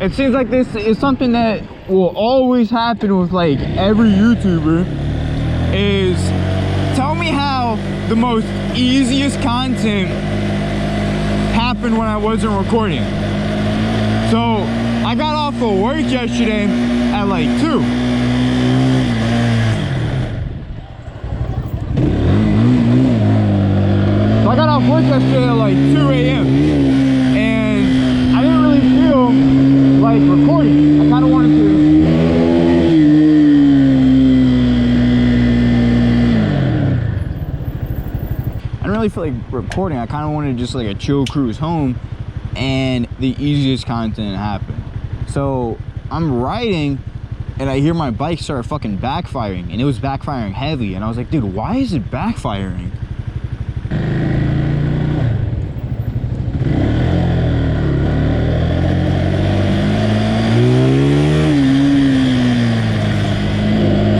it seems like this is something that will always happen with like every YouTuber, is tell me how the most easiest content happened when I wasn't recording. So I got off of work yesterday at like 2. So I got off work yesterday at like 2 a.m. and I didn't really feel like recording. I kind of wanted to. I didn't really feel like recording. I kind of wanted just like a chill cruise home, and the easiest content happened. So I'm riding and I hear my bike start fucking backfiring, and it was backfiring heavy, and I was like, dude, why is it backfiring?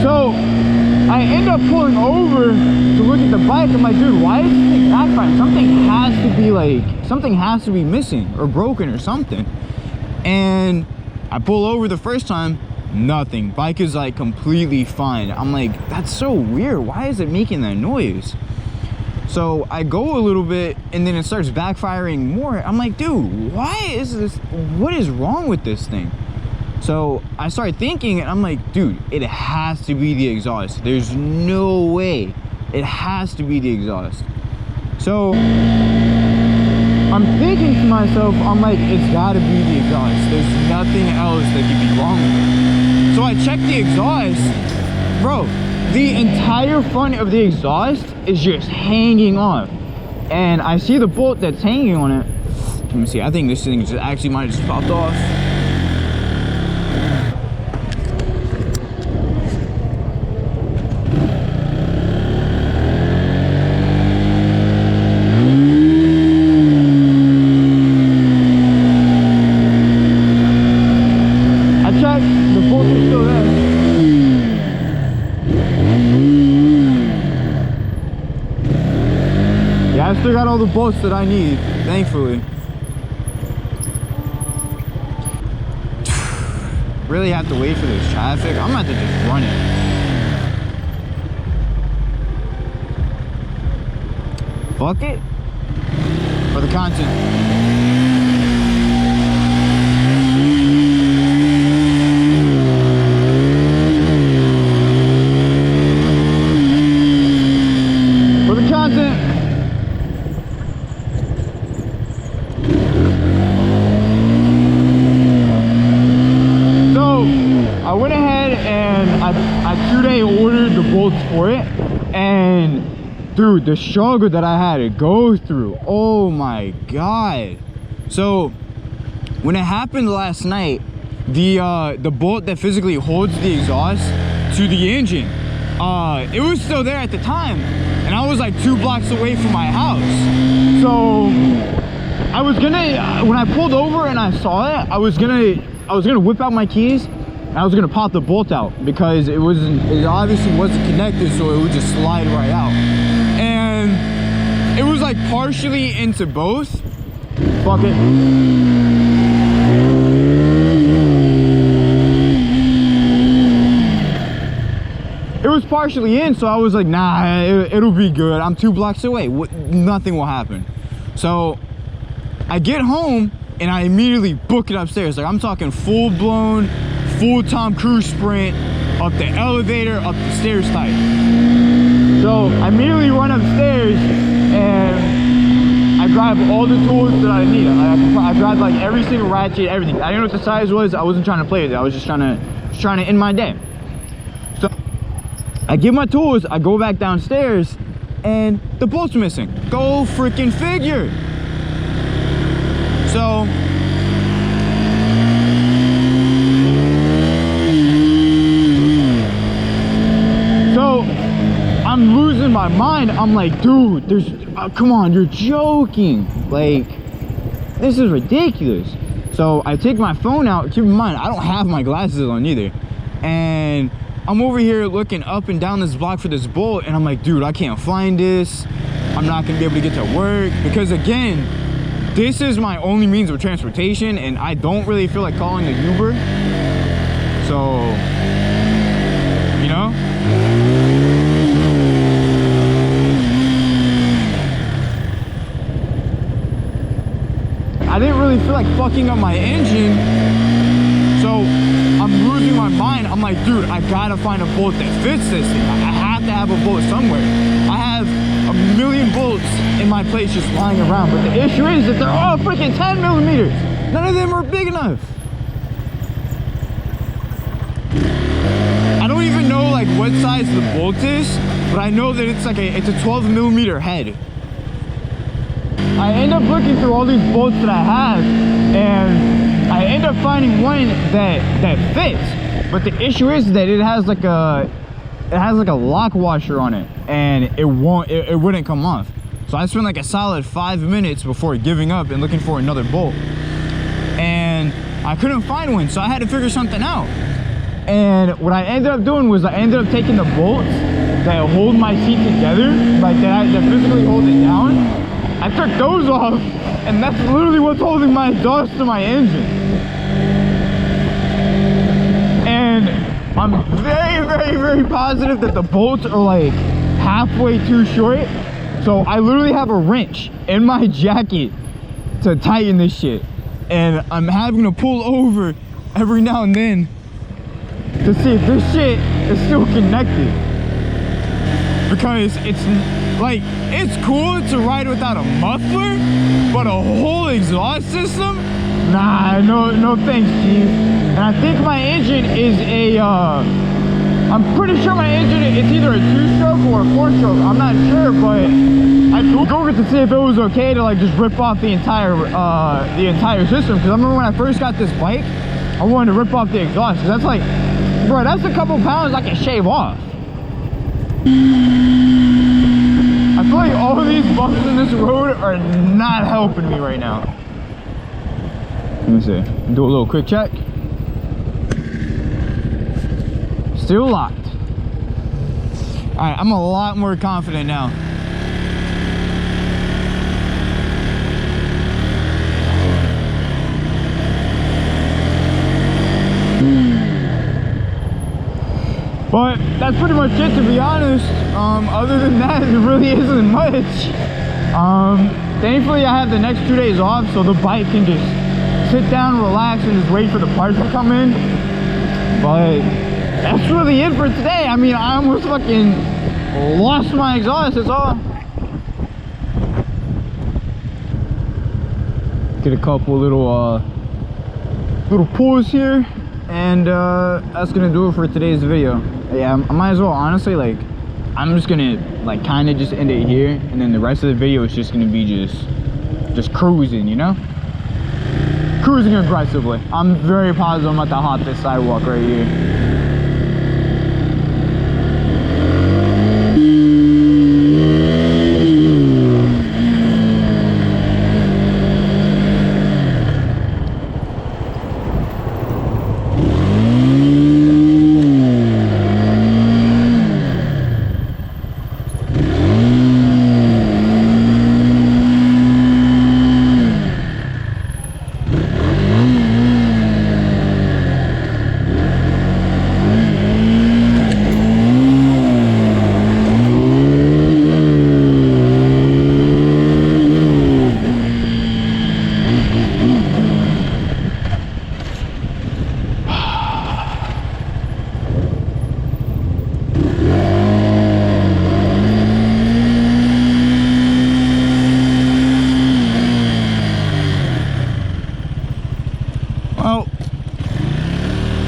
So I end up pulling over to look at the bike. I'm like, dude, why is this thing backfiring? Something has to be missing or broken or something. And I pull over the first time, nothing. Bike is like completely fine. I'm like, that's so weird. Why is it making that noise? So I go a little bit and then it starts backfiring more. I'm like, dude, why is this? What is wrong with this thing? So I start thinking, and I'm like, dude, it has to be the exhaust. There's no way. It has to be the exhaust. So I'm thinking to myself, I'm like, it's gotta be the exhaust. There's nothing else that could be wrong with it. So I check the exhaust. Bro, the entire front of the exhaust is just hanging off. And I see the bolt that's hanging on it. Let me see, I think this thing just actually might have just popped off. I still got all the bolts that I need, thankfully. Really have to wait for this traffic. I'm gonna have to just run it. Fuck it. For the content. I went ahead and I 2-day ordered the bolts for it, and dude, the struggle that I had to go through, oh my god. So when it happened last night, the bolt that physically holds the exhaust to the engine, it was still there at the time, and I was like 2 blocks away from my house. So I was gonna, when I pulled over and I saw it, I was gonna whip out my keys. I was gonna pop the bolt out because it obviously wasn't connected, so it would just slide right out. And it was like partially into both. Fuck it. It was partially in, so I was like, nah, it'll be good. I'm 2 blocks away. Nothing will happen. So I get home and I immediately book it upstairs. Like, I'm talking full-blown, full Tom Cruise sprint up the elevator, up the stairs type. So I immediately run upstairs and I grab all the tools that I need. I grabbed like every single ratchet, everything. I didn't know what the size was. I wasn't trying to play with it. I was just trying to end my day. So I get my tools, I go back downstairs, and the bolt's missing. Go freaking figure. So I'm losing my mind. I'm like, dude, there's come on, you're joking. Like, this is ridiculous. So I take my phone out. Keep in mind, I don't have my glasses on either, and I'm over here looking up and down this block for this bolt, and I'm like, dude, I can't find this. I'm not gonna be able to get to work because, again, this is my only means of transportation, and I don't really feel like calling a Uber. So, you know? I didn't really feel like fucking up my engine, so I'm losing my mind. I'm like, dude, I gotta find a bolt that fits this thing. I have to have a bolt somewhere. I have a million bolts in my place just lying around, but the issue is that they're all freaking 10 millimeters. None of them are big enough. I don't even know like what size the bolt is, but I know that it's like it's a 12 millimeter head. I end up looking through all these bolts that I have, and I end up finding one that fits. But the issue is that it has like a lock washer on it, and it wouldn't come off. So I spent like a solid 5 minutes before giving up and looking for another bolt, and I couldn't find one, so I had to figure something out. And what I ended up doing was I ended up taking the bolts that hold my seat together, like that physically hold it down. I took those off, and that's literally what's holding my exhaust to my engine. And I'm very, very, very positive that the bolts are like halfway too short. So I literally have a wrench in my jacket to tighten this shit. And I'm having to pull over every now and then to see if this shit is still connected. Because it's like, it's cool to ride without a muffler, but a whole exhaust system? Nah, no thanks, Chief. And I think my engine is I'm pretty sure my engine, it's either a 2-stroke or a 4-stroke. I'm not sure, but I googled to see if it was okay to like just rip off the entire system. Because I remember when I first got this bike, I wanted to rip off the exhaust. Because that's like, bro, that's a couple pounds I can shave off. I feel like all of these bumps in this road are not helping me right now. Let me see. Do a little quick check. Still locked. Alright, I'm a lot more confident now. But that's pretty much it, to be honest. Other than that, there really isn't much. Thankfully I have the next 2 days off, so the bike can just sit down, relax, and just wait for the parts to come in. But that's really it for today. I mean, I almost fucking lost my exhaust, that's all. Get a couple little pulls here, and that's gonna do it for today's video. Yeah, I might as well, honestly, like, I'm just gonna like kind of just end it here, and then the rest of the video is just gonna be just cruising, you know, cruising aggressively. I'm very positive I'm about to hop this sidewalk right here.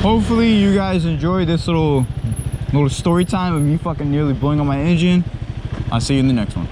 Hopefully you guys enjoy this little story time of me fucking nearly blowing on my engine. I'll see you in the next one.